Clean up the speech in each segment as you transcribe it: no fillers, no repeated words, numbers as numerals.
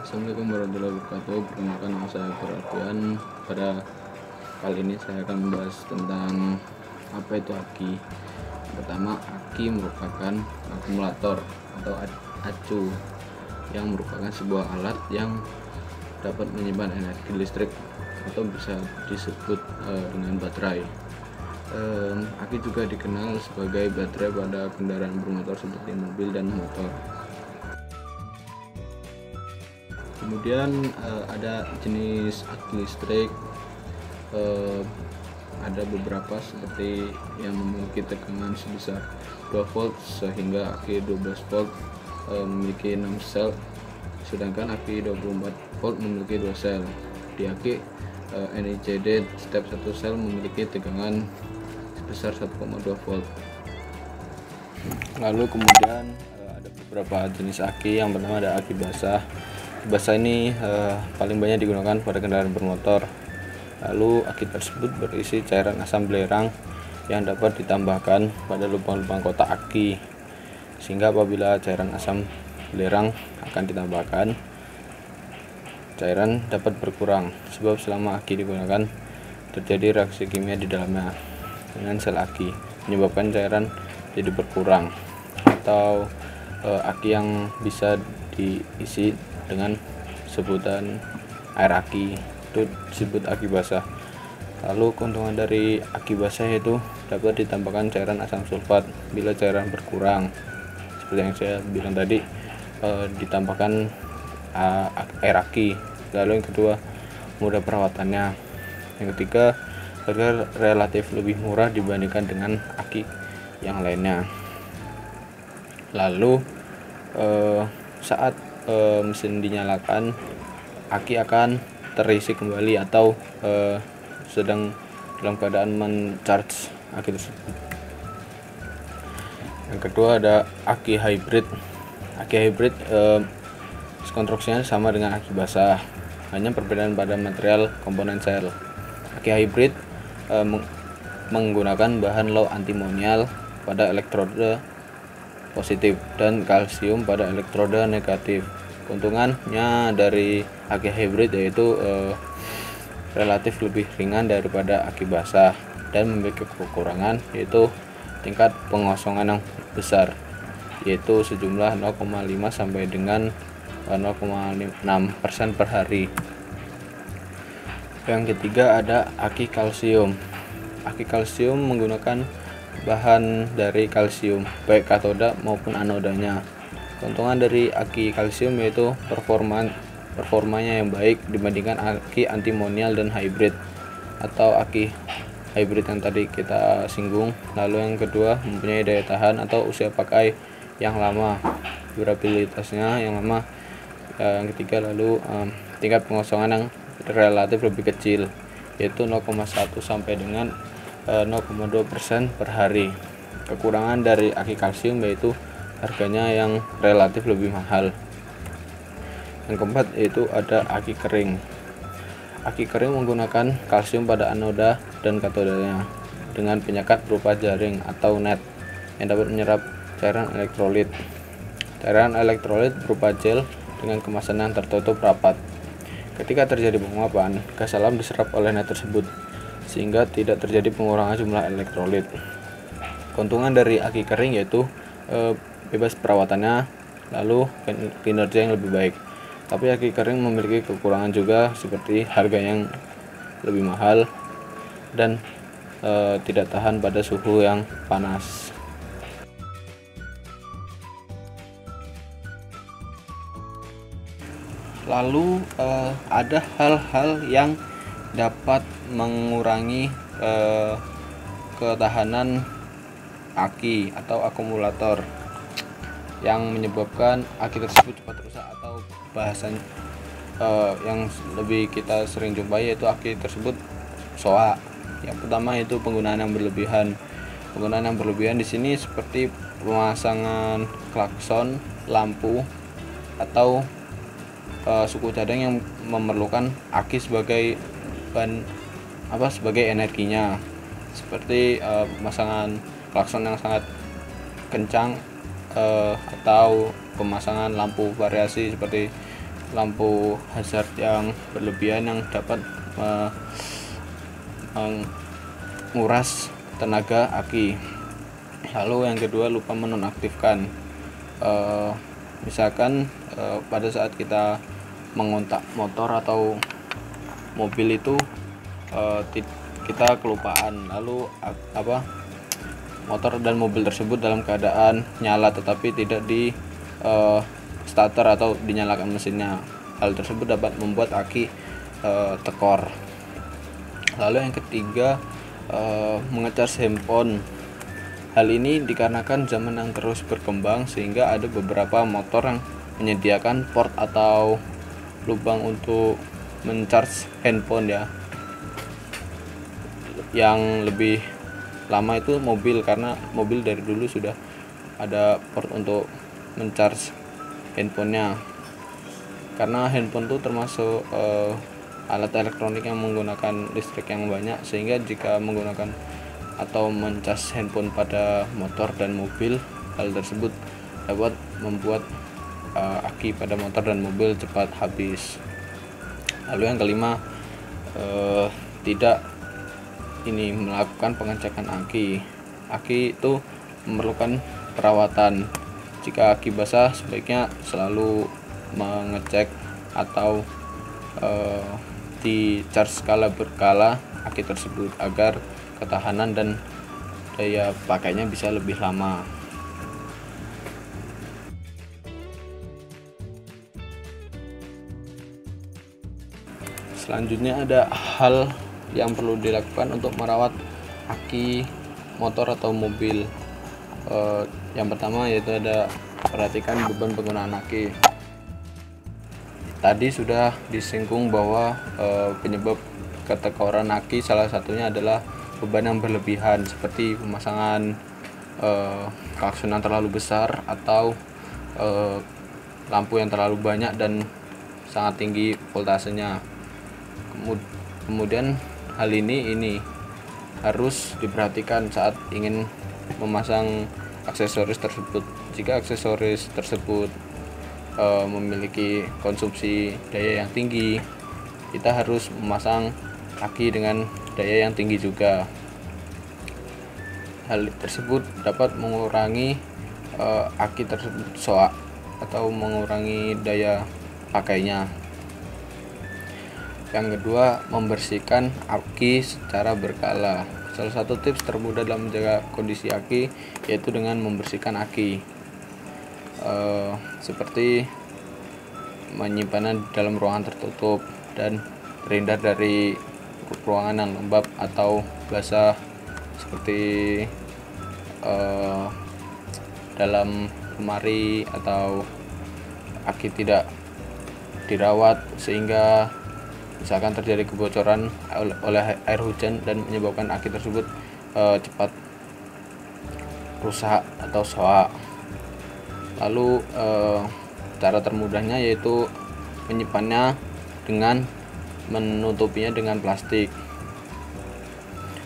Assalamualaikum warahmatullahi wabarakatuh. Perkenalkan, nama saya Berardian. Pada kali ini saya akan membahas tentang apa itu aki. Pertama, aki merupakan akumulator atau acu yang merupakan sebuah alat yang dapat menyimpan energi listrik atau bisa disebut dengan baterai. Aki juga dikenal sebagai baterai pada kendaraan bermotor seperti mobil dan motor. Kemudian ada jenis aki listrik, ada beberapa seperti yang memiliki tegangan sebesar 2 volt sehingga aki 12 volt memiliki 6 sel, sedangkan aki 24 volt memiliki 2 sel. Di aki NICD setiap 1 sel memiliki tegangan sebesar 1,2 volt. Lalu kemudian ada beberapa jenis aki. Yang pertama ada aki basah. Basah ini paling banyak digunakan pada kendaraan bermotor. Lalu aki tersebut berisi cairan asam belerang yang dapat ditambahkan pada lubang-lubang kotak aki, sehingga apabila cairan asam belerang akan ditambahkan, cairan dapat berkurang, sebab selama aki digunakan terjadi reaksi kimia di dalamnya dengan sel aki, menyebabkan cairan jadi berkurang. Atau aki yang bisa diisi dengan sebutan air aki itu disebut aki basah. Lalu keuntungan dari aki basah itu dapat ditambahkan cairan asam sulfat bila cairan berkurang, seperti yang saya bilang tadi, ditambahkan air aki. Lalu yang kedua, mudah perawatannya. Yang ketiga, harga relatif lebih murah dibandingkan dengan aki yang lainnya. Lalu saat mesin dinyalakan, aki akan terisi kembali atau sedang dalam keadaan mencharge aki tersebut. Yang kedua ada aki hybrid. Aki hybrid konstruksinya sama dengan aki basah, hanya perbedaan pada material komponen sel. Aki hybrid menggunakan bahan low antimonial pada elektroda positif dan kalsium pada elektroda negatif. Keuntungannya dari aki hybrid yaitu relatif lebih ringan daripada aki basah dan memiliki kekurangan, yaitu tingkat pengosongan yang besar, yaitu sejumlah 0,5 sampai dengan 0,6% per hari. Yang ketiga ada aki kalsium. Aki kalsium menggunakan bahan dari kalsium, baik katoda maupun anodanya. Keuntungan dari aki kalsium yaitu performanya yang baik dibandingkan aki antimonial dan hybrid atau aki hybrid yang tadi kita singgung. Lalu yang kedua, mempunyai daya tahan atau usia pakai yang lama, durabilitasnya yang lama. Yang ketiga, lalu tingkat pengosongan yang relatif lebih kecil, yaitu 0,1 sampai dengan 0,2% per hari. Kekurangan dari aki kalsium yaitu harganya yang relatif lebih mahal. Yang keempat yaitu ada aki kering. Aki kering menggunakan kalsium pada anoda dan katodanya dengan penyekat berupa jaring atau net yang dapat menyerap cairan elektrolit. Cairan elektrolit berupa gel dengan kemasan yang tertutup rapat. Ketika terjadi penguapan, gas alam diserap oleh net tersebut, sehingga tidak terjadi pengurangan jumlah elektrolit. Keuntungan dari aki kering yaitu bebas perawatannya, lalu kinerja yang lebih baik. Tapi aki kering memiliki kekurangan juga, seperti harga yang lebih mahal dan tidak tahan pada suhu yang panas. Lalu ada hal-hal yang dapat mengurangi ketahanan aki atau akumulator yang menyebabkan aki tersebut cepat rusak, atau bahasan yang lebih kita sering jumpai yaitu aki tersebut soak. Yang pertama itu penggunaan yang berlebihan. Penggunaan yang berlebihan di sini seperti pemasangan klakson, lampu, atau suku cadang yang memerlukan aki sebagai sebagai energinya, seperti pemasangan klakson yang sangat kencang atau pemasangan lampu variasi seperti lampu hazard yang berlebihan yang dapat menguras tenaga aki. Lalu yang kedua, lupa menonaktifkan. Misalkan pada saat kita mengontak motor atau mobil itu kita kelupaan, lalu motor dan mobil tersebut dalam keadaan nyala tetapi tidak di starter atau dinyalakan mesinnya. Hal tersebut dapat membuat aki tekor. Lalu yang ketiga, mengecas handphone. Hal ini dikarenakan zaman yang terus berkembang sehingga ada beberapa motor yang menyediakan port atau lubang untuk mencharge handphone ya. Yang lebih lama itu mobil, karena mobil dari dulu sudah ada port untuk mencharge handphonenya. Karena handphone itu termasuk alat elektronik yang menggunakan listrik yang banyak, sehingga jika menggunakan atau mencas handphone pada motor dan mobil, hal tersebut dapat membuat aki pada motor dan mobil cepat habis. Lalu yang kelima, tidak melakukan pengecekan aki. Aki itu memerlukan perawatan. Jika aki basah, sebaiknya selalu mengecek atau di charge skala berkala aki tersebut agar ketahanan dan daya pakainya bisa lebih lama. Selanjutnya ada hal yang perlu dilakukan untuk merawat aki motor atau mobil. Yang pertama yaitu ada perhatikan beban penggunaan aki. Tadi sudah disinggung bahwa penyebab ketekoran aki salah satunya adalah beban yang berlebihan, seperti pemasangan klakson yang terlalu besar atau lampu yang terlalu banyak dan sangat tinggi voltasenya. Kemudian hal ini harus diperhatikan saat ingin memasang aksesoris tersebut. Jika aksesoris tersebut memiliki konsumsi daya yang tinggi, kita harus memasang aki dengan daya yang tinggi juga. Hal tersebut dapat mengurangi aki tersebut soak atau mengurangi daya pakainya. Yang kedua, membersihkan aki secara berkala. Salah satu tips termudah dalam menjaga kondisi aki yaitu dengan membersihkan aki, seperti menyimpannya dalam ruangan tertutup dan terhindar dari ruangan yang lembab atau basah, seperti dalam lemari, atau aki tidak dirawat sehingga misalkan terjadi kebocoran oleh air hujan dan menyebabkan aki tersebut cepat rusak atau soak. Lalu cara termudahnya yaitu menyimpannya dengan menutupinya dengan plastik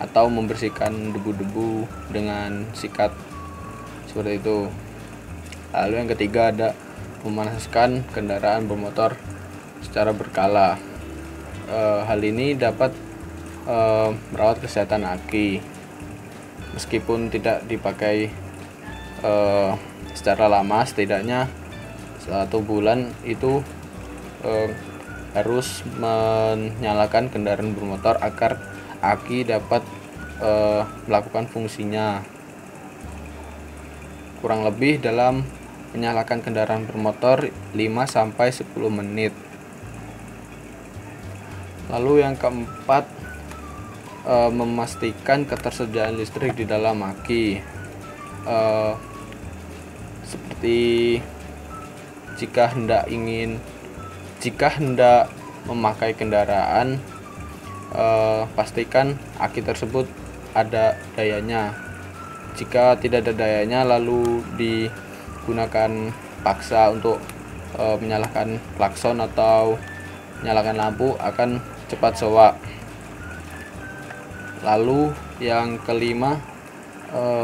atau membersihkan debu-debu dengan sikat, seperti itu. Lalu yang ketiga ada memanaskan kendaraan bermotor secara berkala. Hal ini dapat merawat kesehatan aki. Meskipun tidak dipakai secara lama, setidaknya 1 bulan itu harus menyalakan kendaraan bermotor agar aki dapat melakukan fungsinya. Kurang lebih dalam menyalakan kendaraan bermotor 5-10 menit. Lalu yang keempat, memastikan ketersediaan listrik di dalam aki. Seperti jika hendak memakai kendaraan, pastikan aki tersebut ada dayanya. Jika tidak ada dayanya lalu digunakan paksa untuk menyalakan klakson atau menyalakan lampu, akan cepat soak. Lalu yang kelima,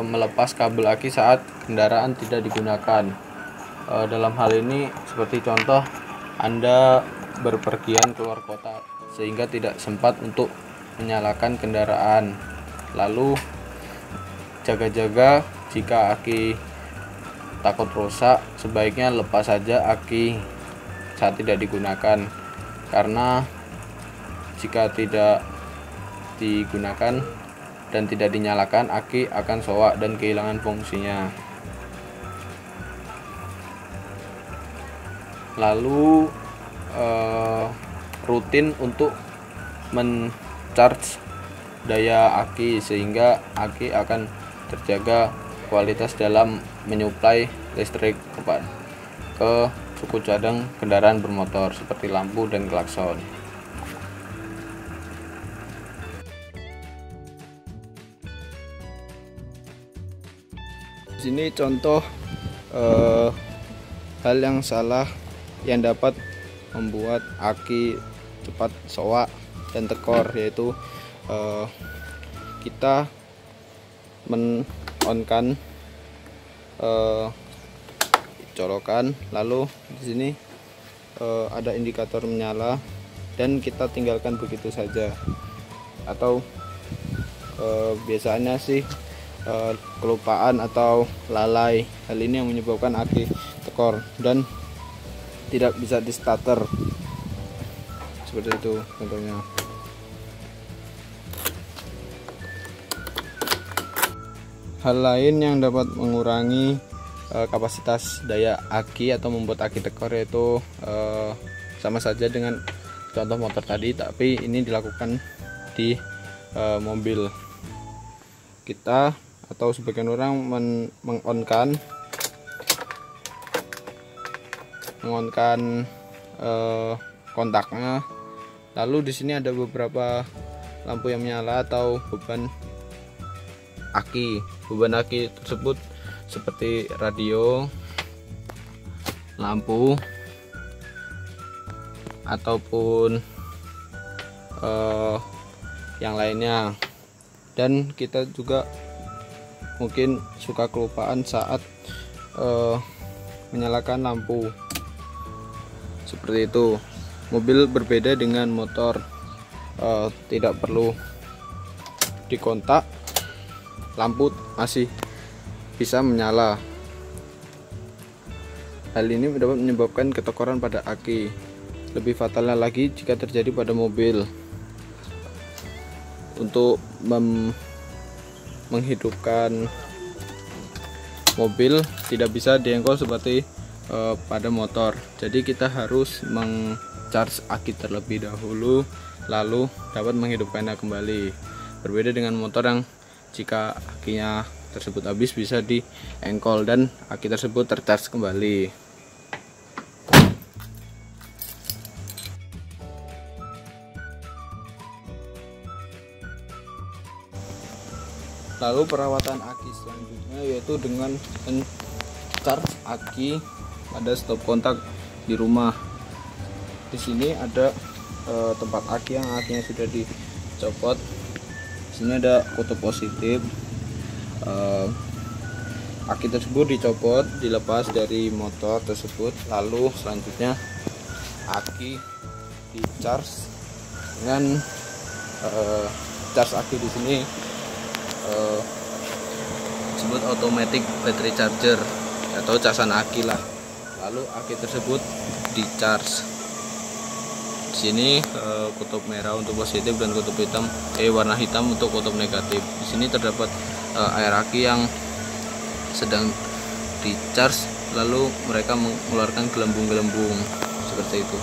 melepas kabel aki saat kendaraan tidak digunakan. Dalam hal ini seperti contoh Anda berpergian keluar kota sehingga tidak sempat untuk menyalakan kendaraan. Lalu jaga-jaga, jika aki takut rusak, sebaiknya lepas saja aki saat tidak digunakan, karena jika tidak digunakan dan tidak dinyalakan, aki akan soak dan kehilangan fungsinya. Lalu rutin untuk men-charge daya aki sehingga aki akan terjaga kualitas dalam menyuplai listrik ke suku cadang kendaraan bermotor seperti lampu dan klakson. Di sini contoh hal yang salah yang dapat membuat aki cepat soak dan tekor, yaitu kita men-on-kan colokan, lalu di sini ada indikator menyala dan kita tinggalkan begitu saja, atau biasanya sih kelupaan atau lalai. Hal ini yang menyebabkan aki tekor dan tidak bisa di starter, seperti itu contohnya. Hal lain yang dapat mengurangi kapasitas daya aki atau membuat aki tekor yaitu sama saja dengan contoh motor tadi, tapi ini dilakukan di mobil. Kita atau sebagian orang mengonkan kontaknya. Lalu di sini ada beberapa lampu yang menyala atau beban aki. Beban aki tersebut seperti radio, lampu, ataupun yang lainnya. Dan kita juga mungkin suka kelupaan saat menyalakan lampu, seperti itu. Mobil berbeda dengan motor, tidak perlu dikontak, lampu masih bisa menyala. Hal ini dapat menyebabkan ketekoran pada aki. Lebih fatalnya lagi jika terjadi pada mobil. Untuk menghidupkan mobil tidak bisa diengkol seperti pada motor. Jadi kita harus meng-charge aki terlebih dahulu, lalu dapat menghidupkannya kembali. Berbeda dengan motor yang jika akinya tersebut habis bisa diengkol dan aki tersebut tercharge kembali. Lalu perawatan aki selanjutnya yaitu dengan men-charge aki pada stop kontak di rumah. Di sini ada tempat aki yang akinya sudah dicopot. Di sini ada kutub positif. Aki tersebut dicopot, dilepas dari motor tersebut. Lalu selanjutnya aki di-charge dengan charge aki di sini disebut automatic battery charger atau casan aki lah. Lalu aki tersebut di charge. Di sini kutub merah untuk positif dan kutub hitam warna hitam untuk kutub negatif. Di sini terdapat air aki yang sedang di charge, lalu mereka mengeluarkan gelembung-gelembung seperti itu.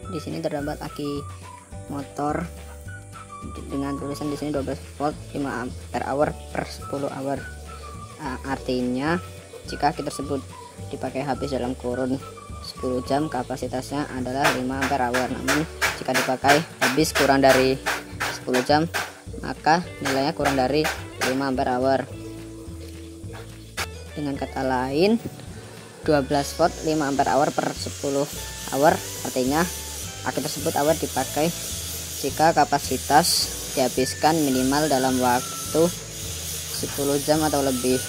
Di sini terdapat aki motor dengan tulisan di sini 12 volt 5 ampere hour per 10 hour. Artinya jika aki tersebut dipakai habis dalam kurun 10 jam, kapasitasnya adalah 5 ampere hour. Namun jika dipakai habis kurang dari 10 jam, maka nilainya kurang dari 5 ampere hour. Dengan kata lain, 12 volt 5 ampere hour per 10 hour, artinya aki tersebut awet dipakai jika kapasitas dihabiskan minimal dalam waktu waktu 10 jam atau lebih.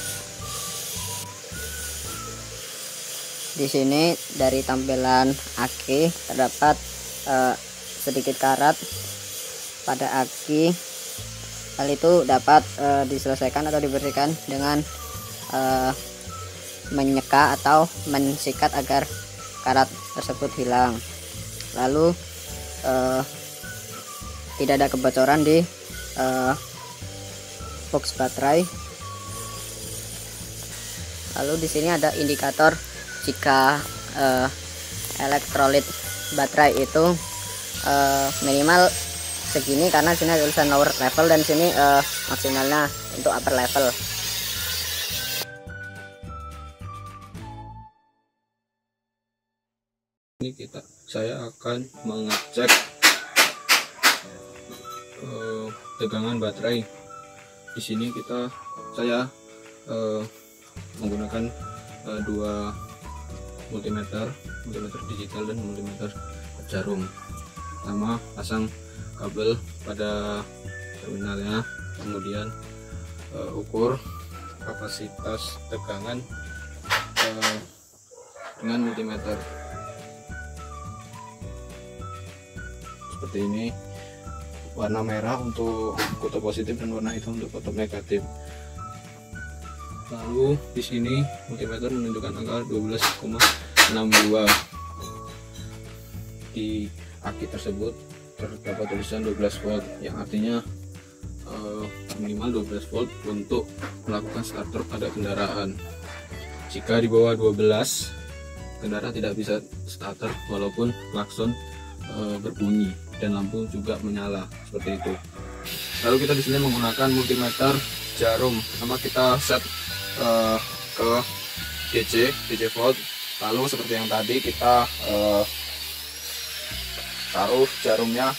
Di sini dari tampilan aki terdapat sedikit karat pada aki. Hal itu dapat diselesaikan atau dibersihkan dengan menyeka atau mensikat agar karat tersebut hilang. Lalu tidak ada kebocoran di box baterai. Lalu di sini ada indikator jika elektrolit baterai itu minimal segini, karena sini ada tulisan lower level dan sini maksimalnya untuk upper level. Ini saya akan mengecek tegangan baterai. Di sini saya menggunakan dua multimeter digital dan multimeter jarum. Pertama, pasang kabel pada terminalnya, kemudian ukur kapasitas tegangan dengan multimeter seperti ini. Warna merah untuk kutub positif dan warna hitam untuk kutub negatif. Lalu di sini multimeter menunjukkan angka 12,62. Di aki tersebut terdapat tulisan 12 volt, yang artinya minimal 12 volt untuk melakukan starter pada kendaraan. Jika di bawah 12, kendaraan tidak bisa starter walaupun klakson berbunyi dan lampu juga menyala seperti itu. Lalu kita di sini menggunakan multimeter jarum. Pertama kita set ke DC volt. Lalu seperti yang tadi kita taruh jarumnya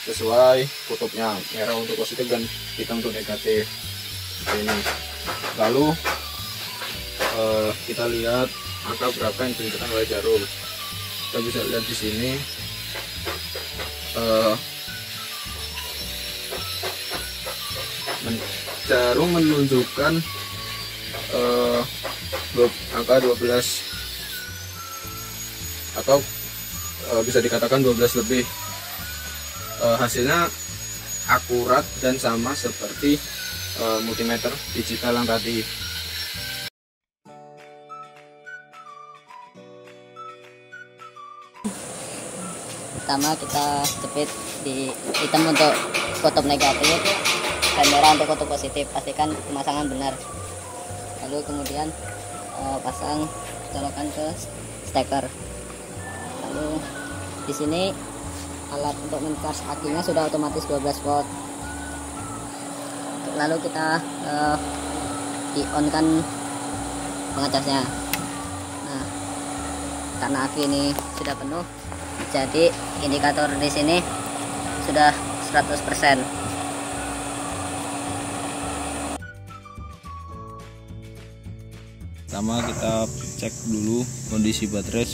sesuai kutubnya, merah untuk positif dan hitam untuk negatif ini. Lalu kita lihat angka berapa yang ditunjukkan oleh jarum. Kita bisa lihat di sini jarum menunjukkan angka 12 atau bisa dikatakan 12 lebih. Hasilnya akurat dan sama seperti multimeter digital yang tadi. Pertama kita jepit di hitam untuk kutub negatif dan merah untuk kutub positif. Pastikan pemasangan benar. Lalu kemudian pasang colokan ke steker. Lalu di sini alat untuk mencharge akinya sudah otomatis 12 volt. Lalu kita di-on kan pengecasnya. Nah, karena aki ini sudah penuh, jadi indikator di sini sudah 100%. Pertama kita cek dulu kondisi baterai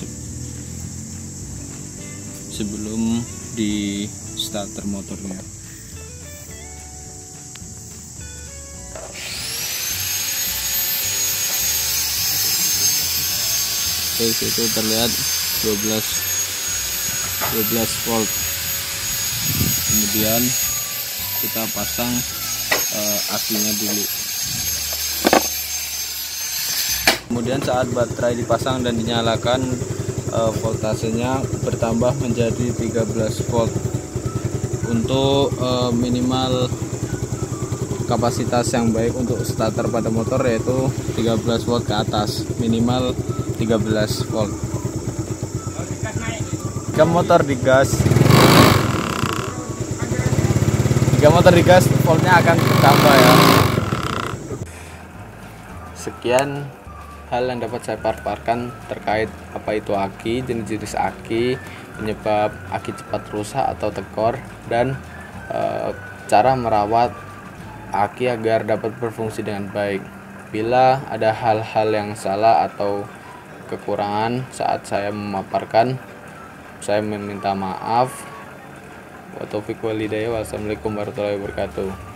sebelum di starter motornya. Oke, situ terlihat 12 volt. Kemudian kita pasang akinya dulu. Kemudian saat baterai dipasang dan dinyalakan, voltasenya bertambah menjadi 13 volt. Untuk minimal kapasitas yang baik untuk starter pada motor yaitu 13 volt ke atas, minimal 13 volt. Jika motor digas voltnya akan bertambah ya. Sekian hal yang dapat saya paparkan terkait apa itu aki, jenis-jenis aki, penyebab aki cepat rusak atau tekor, dan cara merawat aki agar dapat berfungsi dengan baik. Bila ada hal-hal yang salah atau kekurangan saat saya memaparkan, saya meminta maaf. Wa taufiq wal hidayah. Wassalamualaikum warahmatullahi wabarakatuh.